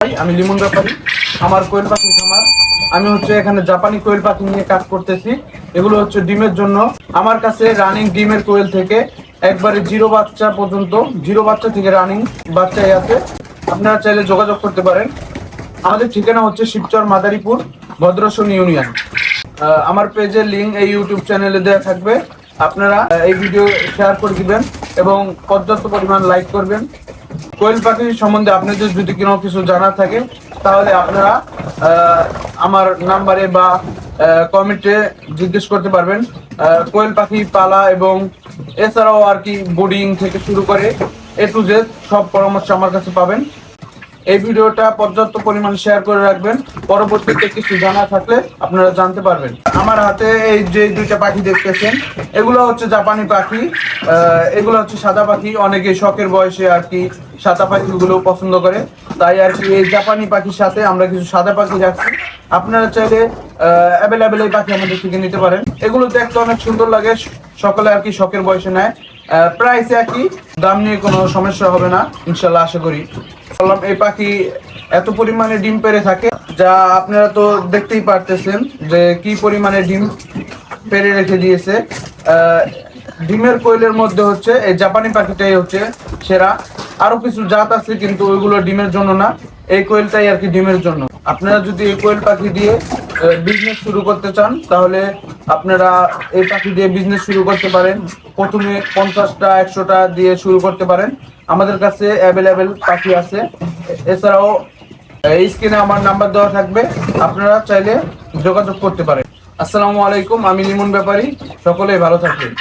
আমি লিমন ব্যাপারী। আমার কোয়েল পাখি খামার। আমি এখানে জাপানি কোয়েল পাখি নিয়ে কাজ করতেছি। এগুলো ডিমের জন্য। আমার কাছে রানিং ডিমের কোয়েল থেকে একবারে জিরো বাচ্চা পর্যন্ত, জিরো বাচ্চা থেকে রানিং বাচ্চাই আছে। আপনারা চাইলে যোগাযোগ করতে পারেন। আমাদের ঠিকানা শিবচর মাদারীপুর, ভদ্রসন ইউনিয়ন। আমার পেজের লিঙ্ক এই ইউটিউব চ্যানেলে দেওয়া থাকবে। আপনারা এই ভিডিও শেয়ার করে দিবেন এবং পর্যাপ্ত পরিমাণ লাইক করবেন। কোয়েল পাখি সম্বন্ধে আপনাদের যদি কোনো কিছু জানার থাকে তাহলে আপনারা আমার নাম্বারে বা কমেন্টে জিজ্ঞেস করতে পারবেন। কোয়েল পাখি পালা এবং এছাড়াও আর কি বোর্ডিং থেকে শুরু করে A to Z সব পরামর্শ আমার কাছে পাবেন। এই ভিডিওটা পর্যাপ্ত পরিমাণ শেয়ার করে রাখবেন। পরবর্তীতে কিছু জানা থাকলে আপনারা জানতে পারবেন। আমার হাতে এই যে দুইটা পাখি দেখতেছেন, এগুলো জাপানি পাখি। এগুলো সাদা পাখি। অনেকে শখের বয়সে আর কি সাদা পাখিগুলো পছন্দ করে, তাই আর কি এই জাপানি পাখির সাথে আমরা কিছু সাদা পাখি রাখছি। আপনারা চাইলে অ্যাভেলেবেল এই পাখি আমাদের থেকে নিতে পারেন। এগুলো দেখতে অনেক সুন্দর লাগে, সকলে আর কি শখের বয়সে নেয়। প্রাইস একই, দাম নিয়ে কোনো সমস্যা হবে না ইনশাল্লাহ, আশা করি। বললাম এই পাখি এত পরিমাণে ডিম পেড়ে থাকে, যা আপনারা তো দেখতেই পারতেছেন যে কি পরিমাণে ডিম পেড়ে রেখে দিয়েছে। ডিমের কোয়েলের মধ্যে এই জাপানি পাখিটাই সেরা। আরো কিছু জাত আছে কিন্তু ওইগুলো ডিমের জন্য না, এই কোয়েলটাই আর কি ডিমের জন্য। আপনারা যদি এই কোয়েল পাখি দিয়ে বিজনেস শুরু করতে চান তাহলে আপনারা এই পাখি দিয়ে বিজনেস শুরু করতে পারেন। প্রথমে 50টা 100টা দিয়ে শুরু করতে পারেন। আমাদের কাছে অ্যাভেলেবেল পাখি আছে। এছাড়াও এই স্ক্রিনে আমার নাম্বার দেওয়া থাকবে, আপনারা চাইলে যোগাযোগ করতে পারেন। আসসালামু আলাইকুম, আমি লিমন ব্যাপারী। সকলেই ভালো থাকবেন।